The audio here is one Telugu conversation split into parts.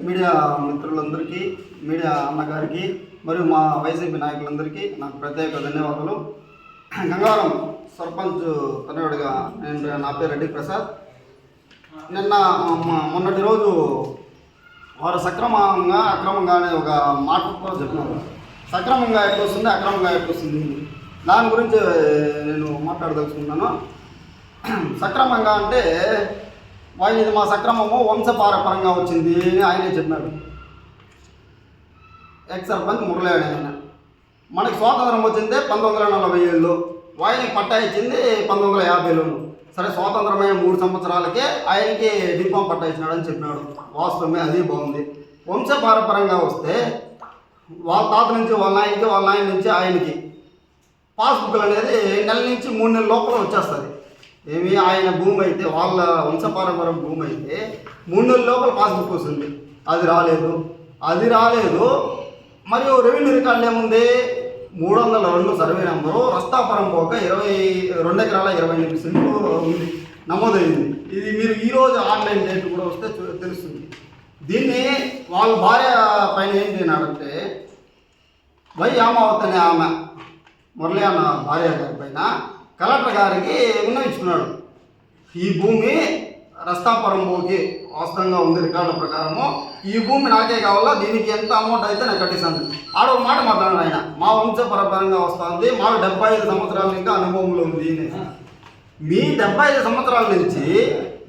మీడియా మిత్రులందరికీ, మీడియా అన్నగారికి మరియు మా వైసీపీ నాయకులందరికీ నాకు ప్రత్యేక ధన్యవాదాలు. గంగవరం సర్పంచ్ కన్నుడిగా నా పేరు రెడ్డి ప్రసాద్. నిన్న మొన్నటి రోజు వారు సక్రమంగా అక్రమంగా అనే ఒక మాట కూడా చెప్పినారు. సక్రమంగా ఎట్లా వస్తుంది, అక్రమంగా ఎట్లా వస్తుంది, దాని గురించి నేను మాట్లాడదలుచుకున్నాను. సక్రమంగా అంటే ఇది మా సక్రమము వంశపారపరంగా వచ్చింది అని ఆయనే చెప్పినాడు. ఎక్స్ సర్పంచ్ మురళి ఆయన. మనకి స్వాతంత్రం వచ్చిందే 1947లో, ఆయనకి పట్టా ఇచ్చింది 1950లోను. సరే, స్వాతంత్రమైన 3 సంవత్సరాలకే ఆయనకి డిప్లొమా పట్టా ఇచ్చినాడని చెప్పినాడు. వాస్తవమే, అది బాగుంది. వంశపారపరంగా వస్తే వాళ్ళ తాత నుంచి వాళ్ళ నాయనకి, వాళ్ళ నాయన నుంచి ఆయనకి పాస్బుక్లు అనేది నెల నుంచి 3 నెలల లోపల వచ్చేస్తుంది. ఏమి ఆయన భూమి అయితే, వాళ్ళ వంశపారంపరం భూమి అయితే 3 నెలల లోపల పాస్బుక్ వస్తుంది. అది రాలేదు. మరియు రెవెన్యూ రికార్డులు ఏముంది, 302 సర్వే నెంబరు, రస్తాపురం పోక 22 ఎకరాల 28 సెంట్లు ఉంది, నమోదైంది. ఇది మీరు ఈరోజు ఆన్లైన్ డేట్ కూడా వస్తే తెలుస్తుంది. దీన్ని వాళ్ళ భార్య పైన ఏం చేయనాడంటే, ఆమావత్ అనే ఆమె మురళి అన్న భార్య గారి పైన కలెక్టర్ గారికి విన్నవించుకున్నాడు. ఈ భూమి రస్తాపురం భూమికి వాస్తవంగా ఉంది, రికార్డుల ప్రకారము ఈ భూమి నాకే కావాలా, దీనికి ఎంత అమౌంట్ అయితే నేను కట్టిస్తాను. ఆడ ఒక మాట మాట్లాడాను ఆయన, మా వంశపరంగా వస్తుంది, మాకు 75 సంవత్సరాల ఇంకా అనుభవంలో ఉంది. మీ 75 సంవత్సరాల నుంచి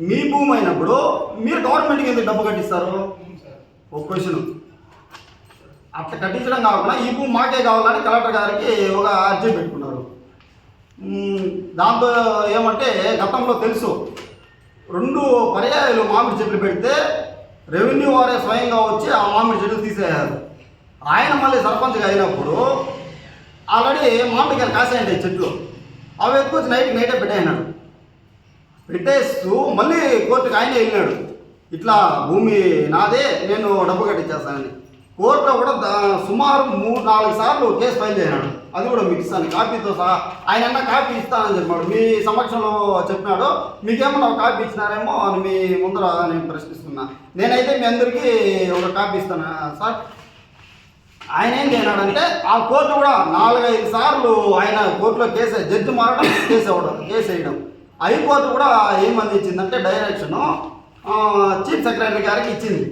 మీ భూమి అయినప్పుడు మీరు గవర్నమెంట్కి ఎందుకు డబ్బు కట్టిస్తారు? ఒక క్వశ్చన్. అట్లా కట్టించడం కాకుండా ఈ భూమి మాకే కావాలని కలెక్టర్ గారికి ఒక అర్జీ పెట్టుకున్నారు. దాంతో ఏమంటే, గతంలో తెలుసు 2 పర్యాయాలు మామిడి చెట్లు పెడితే రెవెన్యూ వారే స్వయంగా వచ్చి ఆ మామిడి చెట్లు తీసేయారు. ఆయన మళ్ళీ సర్పంచ్గా అయినప్పుడు ఆల్రెడీ మామిడికాయలు కాసాయండి చెట్లు, అవి ఎత్తుకొచ్చి నైటే పెట్టేసినాడు. పెట్టేస్తూ మళ్ళీ కోర్టుకి ఆయనే వెళ్ళినాడు, ఇట్లా భూమి నాదే, నేను డబ్బు కట్టించేస్తానని. కోర్టులో కూడా సుమారు 3-4 సార్లు కేసు ఫైల్ చేసినాడు. అది కూడా మీకు ఇస్తాను కాపీతో సహా. ఆయన అన్న కాపీ ఇస్తానని చెప్పాడు, మీ సమక్షంలో చెప్పినాడు. మీకేమన్నా ఒక కాపీ ఇచ్చినారేమో అని మీ ముందర నేను ప్రశ్నిస్తున్నా. నేనైతే మీ అందరికీ ఒక కాపీ ఇస్తాను సార్. ఆయన ఏం చేయనాడంటే, ఆ కోర్టు కూడా 4-5 సార్లు ఆయన కోర్టులో జడ్జి మారడం, కేసు వేయడం. హైకోర్టు కూడా ఏమందించిందంటే డైరెక్షను చీఫ్ సెక్రటరీ గారికి ఇచ్చింది.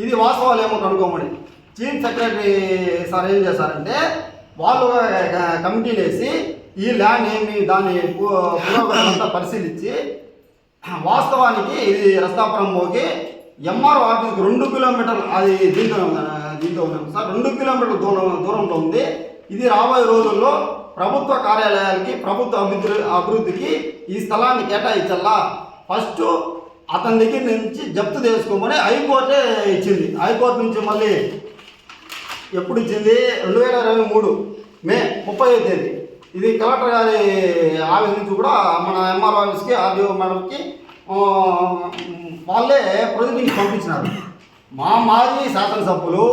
ఇది వాస్తవాలు ఏమో కనుక్కోమని. చీఫ్ సెక్రటరీ సార్ ఏం చేశారంటే, వాళ్ళు కమిటీలు వేసి ఈ ల్యాండ్ ఏమి దాని పురోగతి పరిశీలించి, వాస్తవానికి ఇది రస్తాపురం పోగి ఎంఆర్ఓ ఆఫీస్కి 2 కిలోమీటర్లు, అది దీంతో ఉన్నాం సార్, 2 కిలోమీటర్ల దూరంలో ఉంది. ఇది రాబోయే రోజుల్లో ప్రభుత్వ కార్యాలయాలకి, ప్రభుత్వ అభివృద్ధికి ఈ స్థలాన్ని కేటాయించాలా, ఫస్ట్ అతని దగ్గర నుంచి జప్తు చేసుకోమని హైకోర్టే ఇచ్చింది. హైకోర్టు నుంచి మళ్ళీ ఎప్పుడు ఇచ్చింది, 2023 మే 30వ తేదీ. ఇది కలెక్టర్ గారి ఆఫీస్ నుంచి కూడా మన ఎంఆర్ఓ ఆఫీస్కి, ఆర్డీఓ మేడంకి వాళ్ళే ప్రొసీడింగ్స్ పంపించినారు. మా మాజీ శాసనసభ్యులు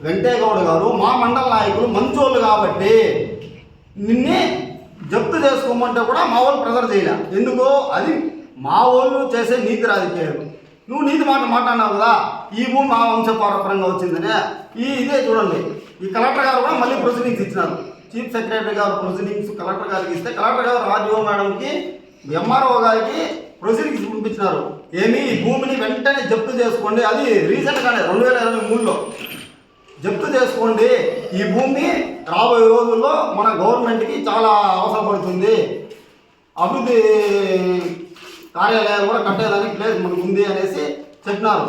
వెంకటేగౌడ గారు, మా మండల నాయకులు మంచోళ్ళు కాబట్టి నిన్నే జప్తు చేసుకోమంటే కూడా మా వాళ్ళు ప్రెజర్ చేయలే. ఎందుకో అది మా వాళ్ళు చేసే నీతి రాజకీయాలు. నువ్వు నీతి మాట్లాడినావు కదా, ఈ భూమి మా వంశపారపరంగా వచ్చిందనే. ఇదే చూడండి, ఈ కలెక్టర్ గారు కూడా మళ్ళీ ప్రొసీడింగ్స్ ఇచ్చినారు. చీఫ్ సెక్రటరీ గారు ప్రొసీడింగ్స్ కలెక్టర్ గారికి ఇస్తే, కలెక్టర్ గారు ఆర్డీఓ మేడంకి, ఎంఆర్ఓ గారికి ప్రొసీడింగ్స్ పంపించినారు. ఈ భూమిని వెంటనే జప్తు చేసుకోండి, అది రీసెంట్గానే 2023లో జప్తు చేసుకోండి. ఈ భూమి రాబోయే రోజుల్లో మన గవర్నమెంట్కి చాలా అవసరపడుతుంది, అభివృద్ధి కార్యాలయాలు కూడా కట్టేదానికి ప్లేస్ మనకు ఉంది అనేసి చెప్పినారు.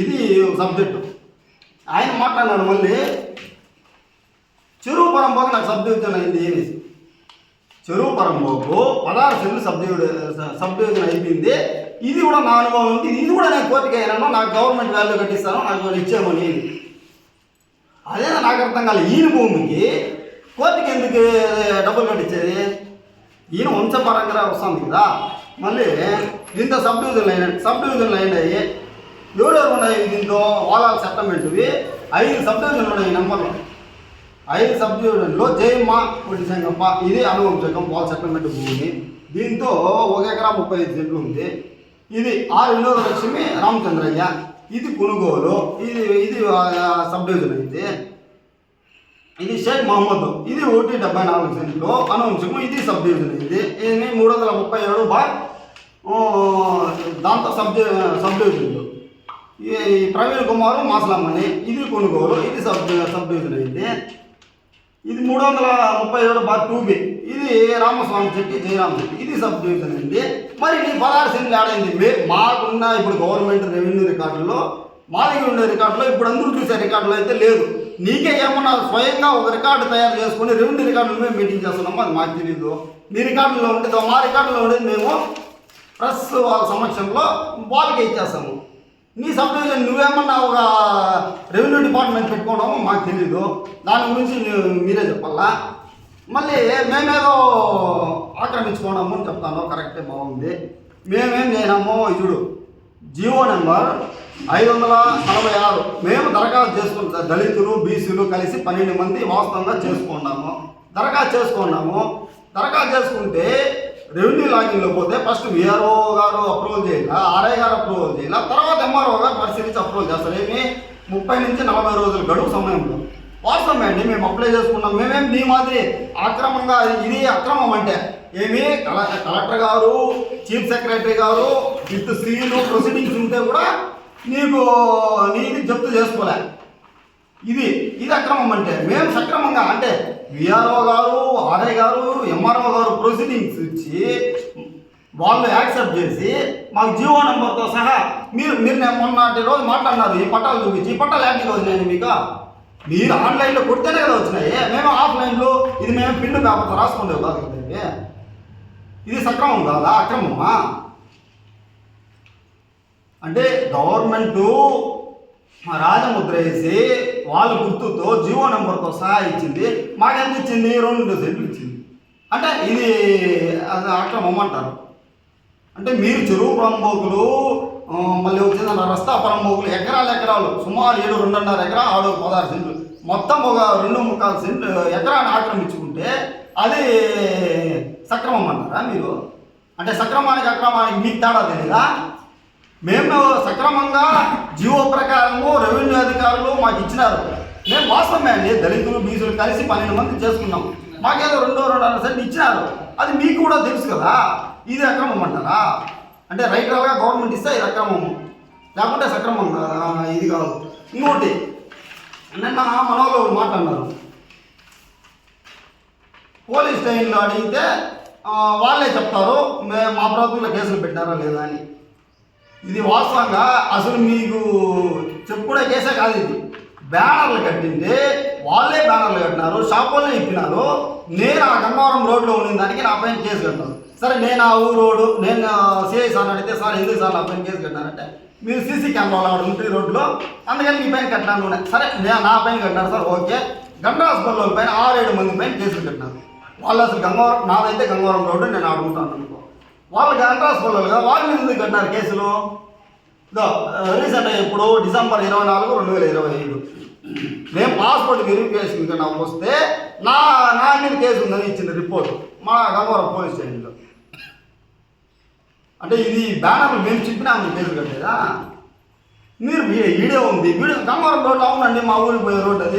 ఇది సబ్జెక్టు. ఆయన మాట్లాడినాడు మళ్ళీ, చెరువు పరంపోకు నాకు సబ్డివిజన్ అయింది అనేసి. చెరువు పరంపోకు 16 సెంట్లు సబ్డివిజన్ అయిపోయింది. ఇది కూడా నా అనుభవం ఉంది, ఇది కూడా నేను కోర్టుకి అయినాను, నాకు గవర్నమెంట్ వాల్యూ కట్టిస్తాను, నాకు ఇచ్చేమని. అదే నాకు అర్థం కాలేదు. ఈయన భూమికి కోర్టుకి ఎందుకు డబ్బులు కట్టించేది? ఈయన వంశపరంగా వస్తుంది కదా. మళ్ళీ దీంతో సబ్ డివిజన్లు అయినాయి. ఎవరెవరు ఉన్నాయి దీంతో? వాళ్ళ సెటిల్మెంట్వి 5 సబ్ డివిజన్లు ఉన్నాయి. నెంబర్లో 5 సబ్ డివిజన్లో జయమ్మ, కొట్టి సంగప్ప, ఇది అనువంశకం వాళ్ళ సెటిల్మెంట్ భూమి. దీంతో 1 ఎకరా 35 సెంట్లు ఉంది. ఇది ఆర్ వినోదలక్ష్మి రామచంద్రయ్య, ఇది కొనుగోలు, ఇది సబ్ డివిజన్ అయింది. ఇది షేక్ మహమ్మద్, ఇది 174 సెంట్లు అనువంశము, ఇది సబ్ డివిజన్ అయింది. ఇది 337 దాంతో సబ్ డివిజన్లు. ఈ ప్రవీణ్ కుమార్ మాసలమ్మని, ఇది కొనుగోలు, ఇది సబ్ డివిజన్ అయింది. ఇది 337/2B, ఇది రామస్వామి చెట్టి జయరామ చెట్టి, ఇది సబ్ డివిజన్ అయింది. మరి నీ 16 సెంట్లు ఆడైంది. మాకున్న ఇప్పుడు గవర్నమెంట్ రెవెన్యూ రికార్డుల్లో, మా దగ్గర ఉండే రికార్డులో, ఇప్పుడు అందరూ చూసే రికార్డులో అయితే లేదు. నీకే ఏమన్నా స్వయంగా ఒక రికార్డు తయారు చేసుకుని రెవెన్యూ రికార్డులు మేము మీటింగ్ చేస్తున్నామో అది మాకు తెలియదు. నీ రికార్డులో ఉంటే మా రికార్డులో ఉండేది మేము ప్రెస్ వాళ్ళ సమక్షంలో వాళ్ళకే ఇచ్చేస్తాము. నీ సబ్ డివిజన్ నువ్వేమన్నా ఒక రెవెన్యూ డిపార్ట్మెంట్ పెట్టుకోవడమో మాకు తెలీదు. దాని గురించి మీరే చెప్పాలా. మళ్ళీ మేమేదో ఆక్రమించుకోవడము అని చెప్తాను, కరెక్టే, బాగుంది. మేమేం చేయనామో చూడు, జీవో నెంబర్ 546 మేము దరఖాస్తు చేసుకుంటాం. దళితులు బీసీలు కలిసి 12 మంది వాస్తవంగా చేసుకున్నాము. దరఖాస్తు చేసుకుంటే రెవెన్యూ లాగిన్లో పోతే ఫస్ట్ విఆర్ఓ గారు అప్రూవల్ చేయాల, ఆర్ఐ గారు అప్రూవల్ చేయాల, తర్వాత ఎంఆర్ఓ గారు పరిశీలించి అప్రూవల్ చేస్తారు. ఏమి 30 నుంచి 40 రోజుల గడువు సమయంలో. వాస్తవమే అండి, మేము అప్లై చేసుకున్నాం. మేమేం నీ మాదిరి అక్రమంగా, ఇది అక్రమం అంటే ఏమి కలెక్టర్ గారు, చీఫ్ సెక్రటరీ గారు విత్ సీలు ప్రొసీడింగ్స్ ఉంటే కూడా నీది జప్తు చేసుకోలే. ఇది అక్రమం అంటే. మేము సక్రమంగా అంటే విఆర్ఓ గారు, ఆర్ఐ గారు, ఎంఆర్ఓ గారు ప్రొసీడింగ్స్ ఇచ్చి వాళ్ళు యాక్సెప్ట్ చేసి మాకు జీవో నెంబర్తో సహా మీరు మొన్నటి రోజు మాట్లాడినారు, ఈ పట్టాలు చూపించి. ఈ పట్టాలు యాక్టివ్గా వచ్చినాయి మీకు. మీరు ఆన్లైన్లో కొడితేనే కదా వచ్చినాయి. మేము ఆఫ్లైన్లో ఇది మేము పిన్ను పేపర్తో రాసుకుంటాం కాదు కదా. ఇది సక్రమం కాదా, అక్రమమా? అంటే గవర్నమెంటు రాజముద్ర వేసి వాళ్ళ గుర్తుతో జీవో నెంబర్తో సహా ఇచ్చింది. మాకెంత ఇచ్చింది? 2 సెంట్లు ఇచ్చింది. అంటే ఇది అక్రమం అంటారు. అంటే మీరు చెరువు పరంబోకులు, మళ్ళీ వచ్చిందన్న రస్తా పరంబోకులు ఎకరాలు సుమారు 2.5 ఎకరా, 16 సెంట్లు, మొత్తం ఒక 2.25 సెంట్లు ఎకరాన్ని ఆక్రమించుకుంటే అది సక్రమం అంటారా మీరు? అంటే సక్రమానికి అక్రమానికి మీకు తేడా తెలీదా? మేము సక్రమంగా జీవో ప్రకారము రెవెన్యూ అధికారులు మాకు ఇచ్చినారు. మేము వాస్తవమే అండి, దళితులు బీసీలు కలిసి 12 మంది చేసుకున్నాం. మాకేదో 2.5 సెంట్లు ఇచ్చినారు. అది మీకు కూడా తెలుసు కదా. ఇది అక్రమం అంటారా? అంటే రైటర్గా గవర్నమెంట్ ఇస్తే ఇది అక్రమము, లేకుంటే సక్రమం కదా, ఇది కాదు. ఇంకోటి, నిన్న మనలో మాట్లాడినారు, పోలీస్ స్టేషన్లో అడిగితే వాళ్ళే చెప్తారు మా ప్రభుత్వంలో కేసులు పెట్టారా లేదా అని. ఇది వాస్తవంగా అసలు మీకు చెప్పుకునే కేసే కాదు. ఇది బ్యానర్లు కట్టింటే వాళ్ళే బ్యానర్లు కట్టినారు, షాప్ వాళ్ళే ఇప్పినారు. నేను ఆ గంగవరం రోడ్లో ఉన్న దానికి నా పైన కేసు కట్టాను. సరే, నేను ఆ రోడ్డు నేను సిఐ సార్ అడిగితే, సార్ ఎందుకు సార్ నా పైన కేసు కట్టానంటే, మీరు సీసీ కెమెరాలు ఆవిడ ఉంటుంది రోడ్లో, అందుకని మీ పైన కట్టినాను. సరే, నేను నా పైన కట్టినాను సార్, ఓకే. గంటా హాస్పిటల్ పైన 6-7 మంది పైన కేసులు కట్టినారు. వాళ్ళు అసలు గంగవరం, నాదైతే గంగవరం రోడ్డు నేను ఆడుకుంటాను అనుకో. వాళ్ళు గంటా హాస్పిటల్ కదా, వాళ్ళ మీద ఎందుకు కట్టినారు కేసులు? రీసెంట్గా ఇప్పుడు డిసెంబర్ 24, 2025 మేము పాస్పోర్ట్ వెరిఫికేషన్ నాకు వస్తే నా మీద కేసు ఉందని ఇచ్చింది రిపోర్ట్ మా గంగవరం పోలీస్ స్టేషన్లో. అంటే ఇది బ్యానర్లు మేము చెప్పినా కేసు కట్టేదా? మీరు వీడియో ఉంది, వీడియో గంగవరం రోడ్డు. అవునండి, మా ఊరికి పోయే రోడ్డు అది.